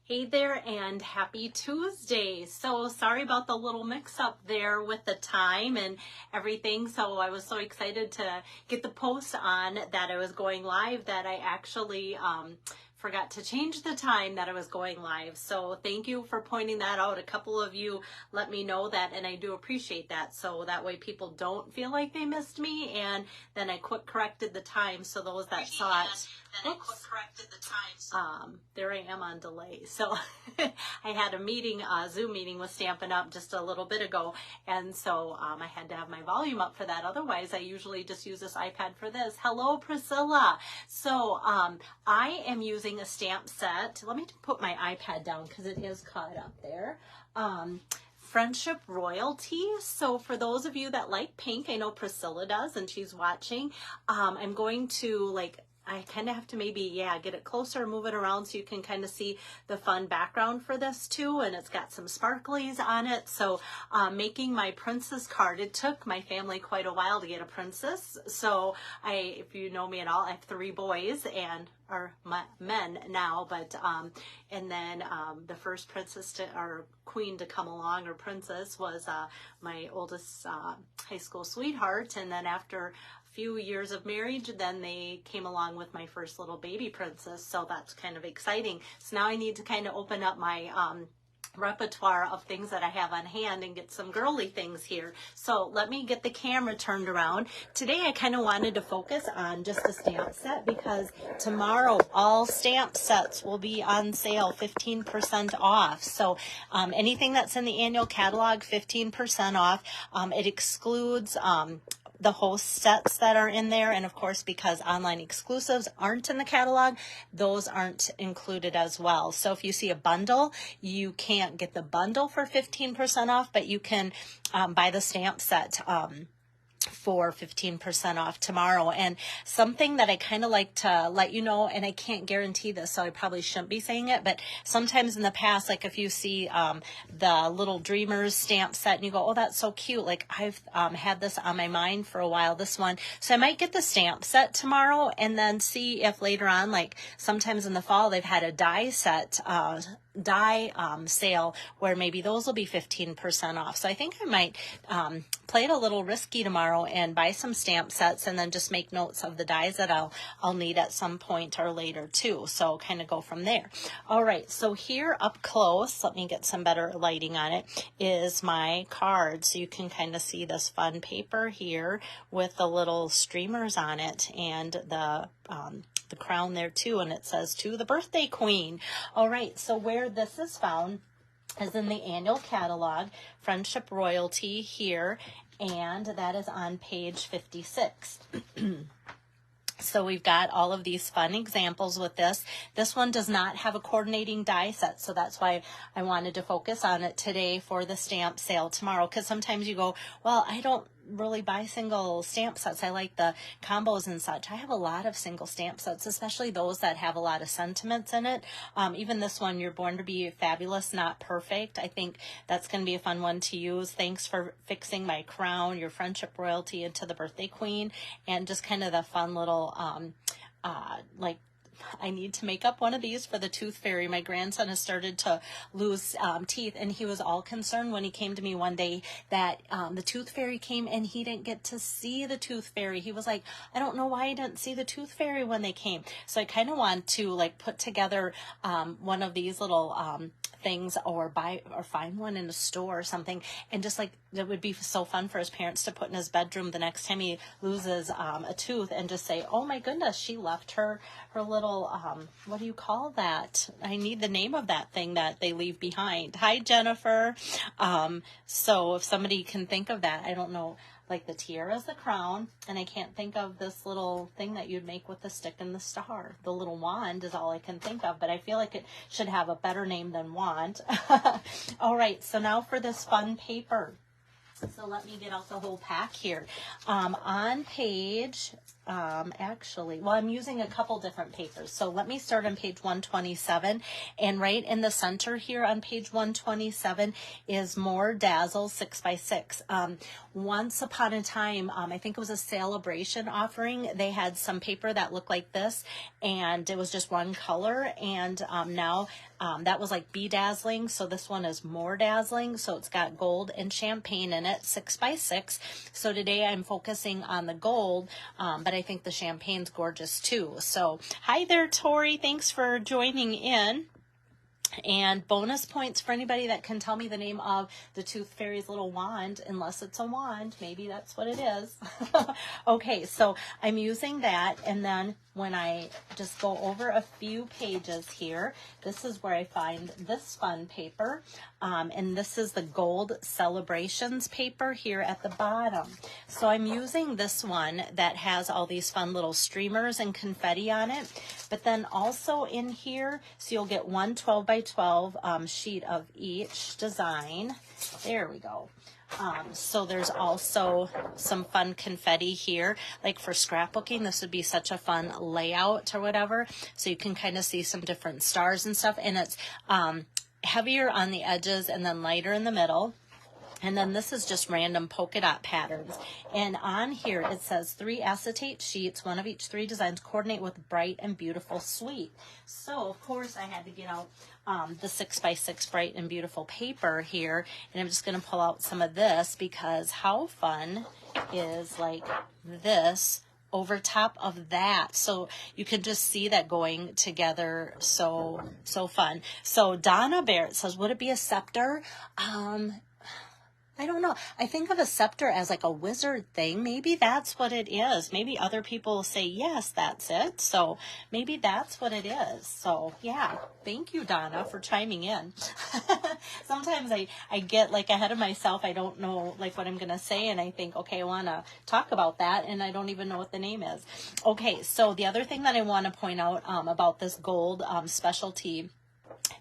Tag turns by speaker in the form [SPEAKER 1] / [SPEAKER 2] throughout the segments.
[SPEAKER 1] Hey there and happy Tuesday. So sorry about the little mix up there with the time and everything. So I was so excited to get the post on that I was going live that I actually forgot to change the time that I was going live. So thank you for pointing that out. A couple of you let me know that, and I do appreciate that. So that way people don't feel like they missed me, and then I quick corrected the time. So those that saw it, there I am on delay. So I had a meeting, Zoom meeting with Stampin' Up! Just a little bit ago, and so I had to have my volume up for that. Otherwise, I usually just use this iPad for this. Hello, Priscilla. So I am using a stamp set. Let me put my iPad down because it is caught up there. Friendship Royalty. So for those of you that like pink, I know Priscilla does and she's watching, I'm going to I kind of have to maybe, get it closer, move it around so you can kind of see the fun background for this too. And it's got some sparklies on it. So making my princess card, it took my family quite a while to get a princess. So if you know me at all, I have 3 boys and are men now, but and then the first princess or queen to come along, or princess, was my oldest high school sweetheart. And then after few years of marriage, then they came along with my first little baby princess. So that's kind of exciting. So now I need to kind of open up my repertoire of things that I have on hand and get some girly things here. So let me get the camera turned around. Today I kind of wanted to focus on just a stamp set because tomorrow all stamp sets will be on sale 15% off. So anything that's in the annual catalog, 15% off. It excludes the host sets that are in there, and of course because online exclusives aren't in the catalog, those aren't included as well. So if you see a bundle, you can't get the bundle for 15% off, but you can buy the stamp set for 15% off tomorrow. And something that I kind of like to let you know, and I can't guarantee this, so I probably shouldn't be saying it, but sometimes in the past, like if you see the little Dreamers stamp set and you go, oh, that's so cute, like I've had this on my mind for a while, this one. So I might get the stamp set tomorrow and then see if later on, like sometimes in the fall, they've had a die set sale where maybe those will be 15% off. So I think I might play it a little risky tomorrow and buy some stamp sets and then just make notes of the dies that I'll need at some point or later too. So kind of go from there. All right, so here up close, let me get some better lighting on it, is my card. So you can kind of see this fun paper here with the little streamers on it and the crown there too, and it says "To the Birthday Queen." All right, so where this is found is in the annual catalog, Friendship Royalty here, and that is on page 56. So we've got all of these fun examples with this. This one does not have a coordinating die set, so that's why I wanted to focus on it today for the stamp sale tomorrow, because sometimes you go, well, I don't really buy single stamp sets. I like the combos and such. I have a lot of single stamp sets, especially those that have a lot of sentiments in it. Even this one, You're Born to Be Fabulous, Not Perfect. I think that's going to be a fun one to use. Thanks for fixing my crown, Your Friendship Royalty, into the Birthday Queen, and just kind of the fun little I need to make up one of these for the Tooth Fairy. My grandson has started to lose teeth, and he was all concerned when he came to me one day that the Tooth Fairy came and he didn't get to see the Tooth Fairy. He was like, I don't know why he didn't see the Tooth Fairy when they came. So I kind of want to put together one of these little things, or find one in a store or something, and just it would be so fun for his parents to put in his bedroom the next time he loses a tooth, and just say, oh my goodness, she left her little what do you call that? I need the name of that thing that they leave behind. Hi, Jennifer. So if somebody can think of that, I don't know, like the tiara is the crown, and I can't think of this little thing that you'd make with the stick and the star. The little wand is all I can think of, but I feel like it should have a better name than wand. All right, so now for this fun paper. So let me get out the whole pack here. On page actually, well, I'm using a couple different papers. So let me start on page 127, and right in the center here on page 127 is More Dazzle 6x6. Once upon a time, I think it was a celebration offering, they had some paper that looked like this, and it was just one color, and now that was like bedazzling, so this one is More Dazzling, so it's got gold and champagne in it, 6x6. So today I'm focusing on the gold, but I think the champagne's gorgeous too. So hi there, Tori, thanks for joining in. And bonus points for anybody that can tell me the name of the Tooth Fairy's little wand, unless it's a wand. Maybe that's what it is. Okay, so I'm using that, and then when I just go over a few pages here, this is where I find this fun paper, and this is the Gold Celebrations paper here at the bottom. So I'm using this one that has all these fun little streamers and confetti on it, but then also in here, so you'll get one 12 by 12 sheet of each design. There we go. So there's also some fun confetti here, like for scrapbooking. This would be such a fun layout or whatever. So you can kind of see some different stars and stuff, and it's heavier on the edges and then lighter in the middle. And then this is just random polka dot patterns. And on here it says 3 acetate sheets, one of each 3 designs, coordinate with bright and beautiful suite. So of course I had to get out the 6x6 bright and beautiful paper here. And I'm just going to pull out some of this, because how fun is like this over top of that? So you can just see that going together. So fun. So Donna Barrett says, would it be a scepter? I don't know. I think of a scepter as like a wizard thing. Maybe that's what it is. Maybe other people say, yes, that's it. So maybe that's what it is. So yeah, thank you, Donna, for chiming in. Sometimes I get like ahead of myself. I don't know like what I'm going to say. And I think, okay, I want to talk about that. And I don't even know what the name is. Okay. So the other thing that I want to point out about this gold specialty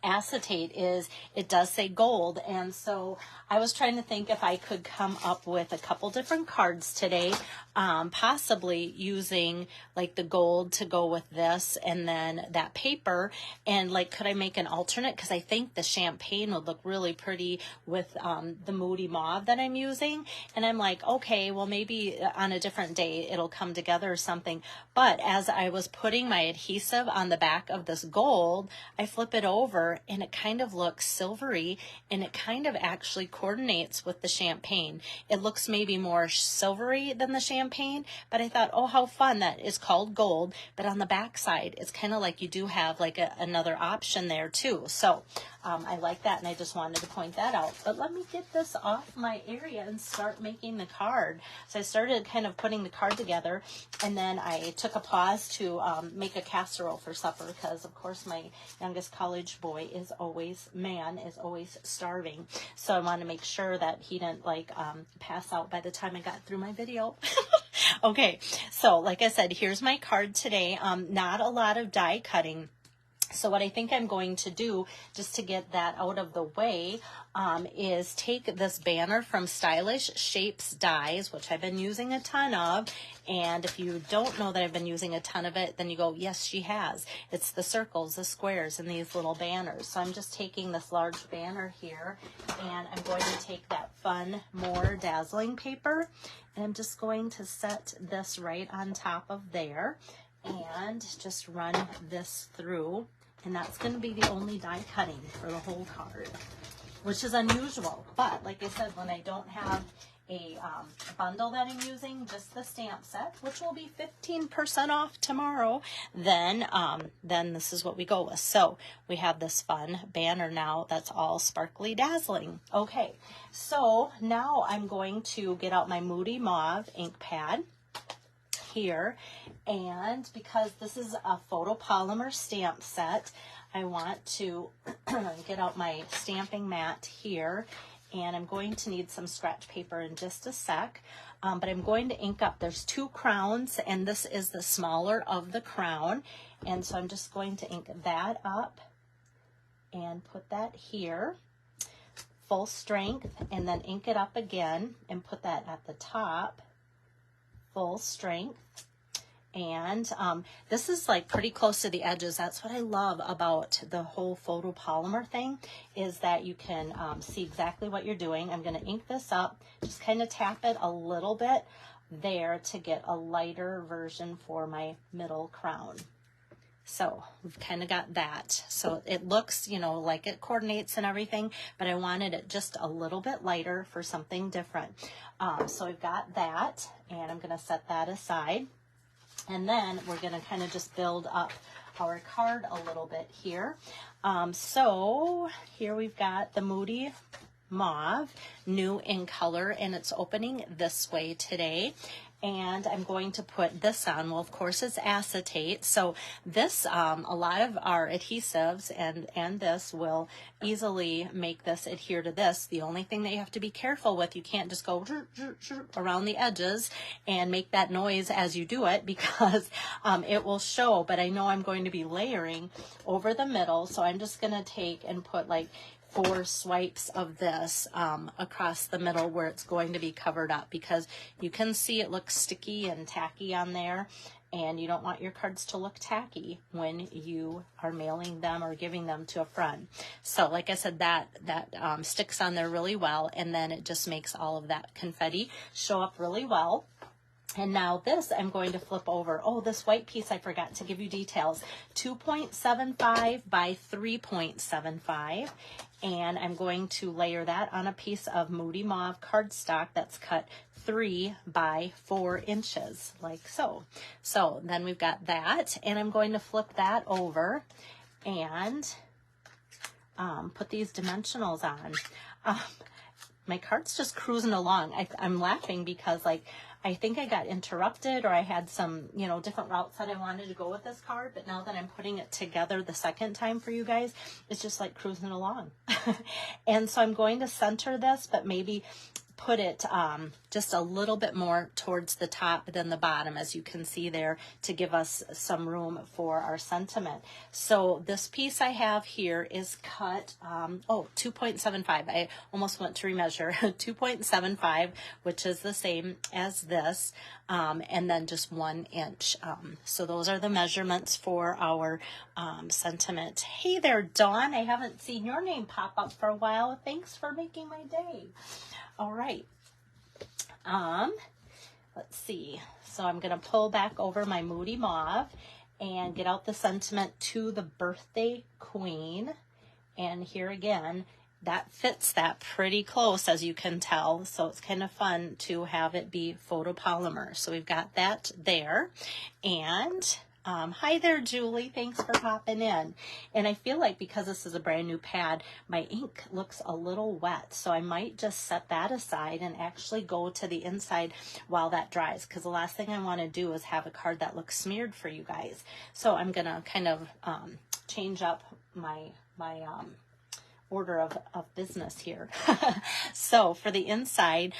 [SPEAKER 1] acetate is it does say gold. And so I was trying to think if I could come up with a couple different cards today, possibly using like the gold to go with this and then that paper, and like could I make an alternate, because I think the champagne would look really pretty with the Moody Mauve that I'm using. And I'm like, okay, well maybe on a different day it'll come together or something. But as I was putting my adhesive on the back of this gold, I flip it over and it kind of looks silvery, and it kind of actually coordinates with the champagne. It looks maybe more silvery than the champagne, but I thought, oh, how fun, that is called gold, but on the back side it's kind of like you do have like another option there too. So I like that, and I just wanted to point that out. But let me get this off my area and start making the card. So I started kind of putting the card together, and then I took a pause to make a casserole for supper, because of course my youngest college boy is always starving. So I wanted to make sure that he didn't like pass out by the time I got through my video. Okay, so like I said, here's my card today. Not a lot of die cutting. So what I think I'm going to do, just to get that out of the way, is take this banner from Stylish Shapes Dies, which I've been using a ton of. And if you don't know that I've been using a ton of it, then you go, yes, she has. It's the circles, the squares, and these little banners. So I'm just taking this large banner here, and I'm going to take that fun, more dazzling paper, and I'm just going to set this right on top of there, and just run this through. And that's going to be the only die cutting for the whole card, which is unusual. But like I said, when I don't have a bundle that I'm using, just the stamp set, which will be 15% off tomorrow, then this is what we go with. So we have this fun banner now that's all sparkly dazzling. Okay, so now I'm going to get out my Moody Mauve ink pad here, and because this is a photopolymer stamp set, I want to get out my stamping mat here, and I'm going to need some scratch paper in just a sec, but I'm going to ink up. There's 2 crowns, and this is the smaller of the crown, and so I'm just going to ink that up and put that here, full strength, and then ink it up again and put that at the top, full strength. And this is like pretty close to the edges. That's what I love about the whole photopolymer thing, is that you can see exactly what you're doing. I'm going to ink this up, just kind of tap it a little bit there to get a lighter version for my middle crown. So we've kind of got that. So it looks, you know, like it coordinates and everything, but I wanted it just a little bit lighter for something different. So we've got that, and I'm going to set that aside. And then we're going to kind of just build up our card a little bit here. So here we've got the Moody Mauve, new in color, and it's opening this way today. And I'm going to put this on. Well, of course, it's acetate. So this, a lot of our adhesives and this will easily make this adhere to this. The only thing that you have to be careful with, you can't just go around the edges and make that noise as you do it, because it will show. But I know I'm going to be layering over the middle, so I'm just going to take and put like 4 swipes of this across the middle where it's going to be covered up, because you can see it looks sticky and tacky on there, and you don't want your cards to look tacky when you are mailing them or giving them to a friend. So like I said, that sticks on there really well, and then it just makes all of that confetti show up really well. And now this I'm going to flip over. Oh, this white piece, I forgot to give you details. 2.75 by 3.75. And I'm going to layer that on a piece of Moody Mauve cardstock that's cut 3 by 4 inches, like so. So then we've got that, and I'm going to flip that over and put these dimensionals on. My card's just cruising along. I'm laughing because, like, I think I got interrupted, or I had some, you know, different routes that I wanted to go with this card, but now that I'm putting it together the second time for you guys, it's just like cruising along. And so I'm going to center this, but maybe put it just a little bit more towards the top than the bottom, as you can see there, to give us some room for our sentiment. So this piece I have here is cut 2.75. I almost went to remeasure. 2.75, which is the same as this, and then just 1 inch. So those are the measurements for our sentiment. Hey there, Dawn. I haven't seen your name pop up for a while. Thanks for making my day. All right. Let's see. So I'm going to pull back over my Moody Mauve and get out the sentiment to the Birthday Queen. And here again, that fits that pretty close, as you can tell. So it's kind of fun to have it be photopolymer. So we've got that there. And hi there, Julie. Thanks for popping in. And I feel like because this is a brand new pad, my ink looks a little wet. So I might just set that aside and actually go to the inside while that dries, because the last thing I want to do is have a card that looks smeared for you guys. So I'm going to kind of change up my order of business here. So for the inside,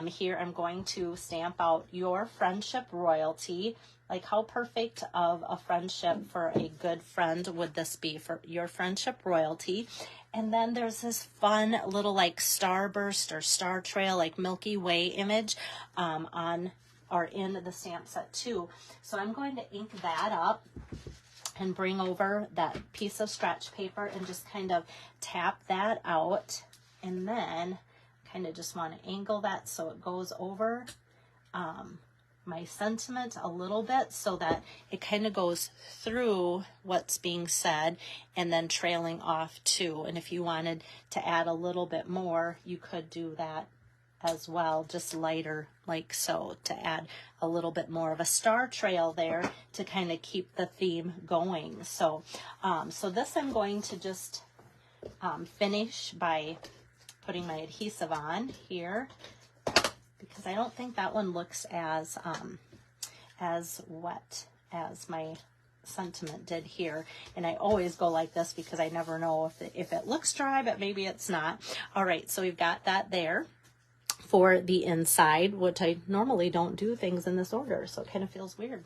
[SPEAKER 1] here I'm going to stamp out Your Friendship Royalty. Like, how perfect of a friendship for a good friend would this be, for Your Friendship Royalty. And then there's this fun little like starburst or star trail, like Milky Way image on or in the stamp set too. So I'm going to ink that up and bring over that piece of stretch paper and just kind of tap that out, and then kind of just want to angle that so it goes over my sentiment a little bit, so that it kind of goes through what's being said and then trailing off too. And if you wanted to add a little bit more, you could do that as well, just lighter like so, to add a little bit more of a star trail there to kind of keep the theme going. So so this I'm going to just finish by putting my adhesive on here, because I don't think that one looks as wet as my sentiment did here. And I always go like this because I never know if it looks dry, but maybe it's not. All right, so we've got that there for the inside, which I normally don't do things in this order, so it kind of feels weird.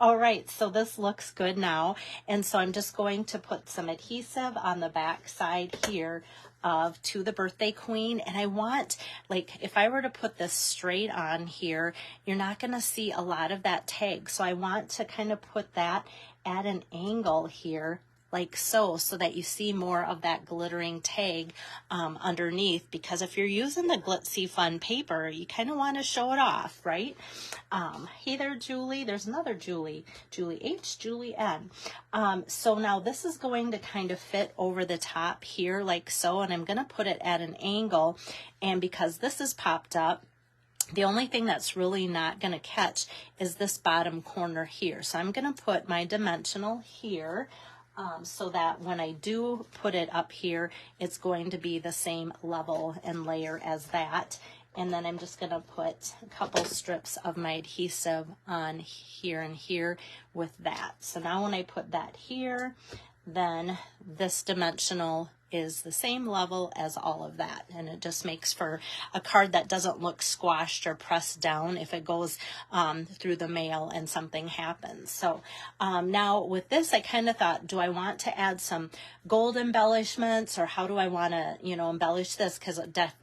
[SPEAKER 1] All right, so this looks good now. And so I'm just going to put some adhesive on the back side here of To the Birthday Queen. And I want, like, if I were to put this straight on here, you're not going to see a lot of that tag. So I want to kind of put that at an angle here, like so that you see more of that glittering tag underneath, because if you're using the Glitzy Fun paper, you kind of want to show it off, right? Hey there, Julie. There's another Julie. Julie H, Julie N. So now this is going to kind of fit over the top here like so, and I'm going to put it at an angle, and because this is popped up, the only thing that's really not going to catch is this bottom corner here. So I'm going to put my dimensional here, so that when I do put it up here, it's going to be the same level and layer as that. And then I'm just going to put a couple strips of my adhesive on here and here with that. So now when I put that here, then this dimensional is the same level as all of that, and it just makes for a card that doesn't look squashed or pressed down if it goes through the mail and something happens. So now with this, I kind of thought, do I want to add some gold embellishments, or how do I want to, you know, embellish this? Because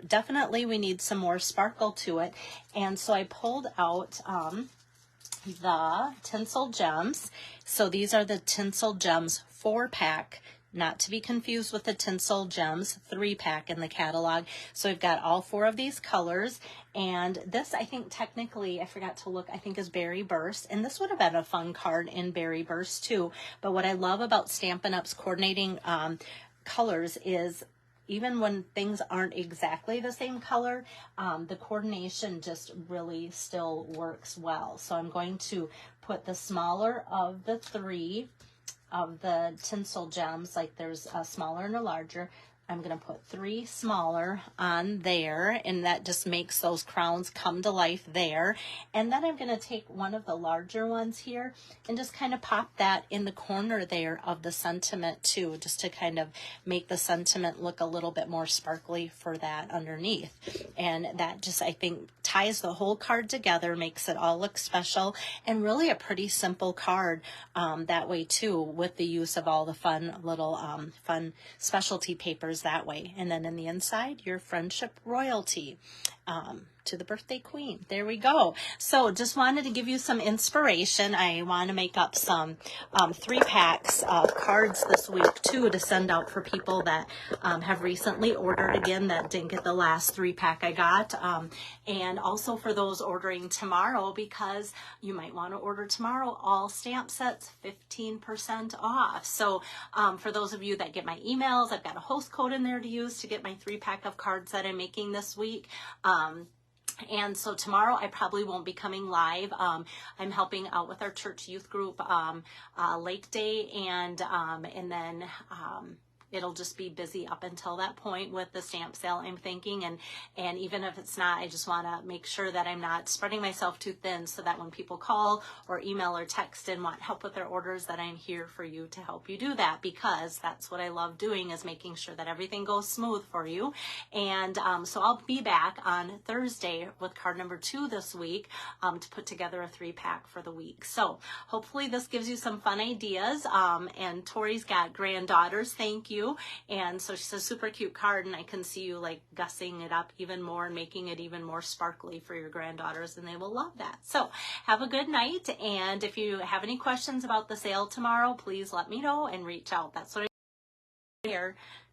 [SPEAKER 1] definitely we need some more sparkle to it. And so I pulled out the Tinsel Gems. So these are the Tinsel Gems 4-pack, not to be confused with the Tinsel Gems 3-pack in the catalog. So we've got all 4 of these colors, and this, I think technically, I forgot to look, I think is Berry Burst, and this would have been a fun card in Berry Burst too. But what I love about Stampin' Up's coordinating colors is, even when things aren't exactly the same color, the coordination just really still works well. So I'm going to put the smaller of the 3 of the Tinsel Gems, like there's a smaller and a larger. I'm going to put 3 smaller on there, and that just makes those crowns come to life there. And then I'm going to take one of the larger ones here and just kind of pop that in the corner there of the sentiment too, just to kind of make the sentiment look a little bit more sparkly for that underneath. And that just, I think, ties the whole card together, makes it all look special, and really a pretty simple card that way too, with the use of all the fun little fun specialty papers that way. And then in the inside, your Friendship Royalty, To the Birthday Queen. There we go. So just wanted to give you some inspiration. I want to make up some 3-packs of cards this week too, to send out for people that have recently ordered again that didn't get the last 3-pack I got. And also for those ordering tomorrow, because you might want to order tomorrow, all stamp sets 15% off. So for those of you that get my emails, I've got a host code in there to use to get my 3-pack of cards that I'm making this week. And so tomorrow I probably won't be coming live. I'm helping out with our church youth group, Lake Day, and then it'll just be busy up until that point with the stamp sale, I'm thinking. And even if it's not, I just want to make sure that I'm not spreading myself too thin, so that when people call or email or text and want help with their orders, that I'm here for you to help you do that, because that's what I love doing, is making sure that everything goes smooth for you. And so I'll be back on Thursday with card number 2 this week to put together a 3-pack for the week. So hopefully this gives you some fun ideas. And Tori's got granddaughters. Thank you. And so she's a super cute card, and I can see you like gussing it up even more and making it even more sparkly for your granddaughters, and they will love that. So have a good night, and if you have any questions about the sale tomorrow, please let me know and reach out. That's what I'm here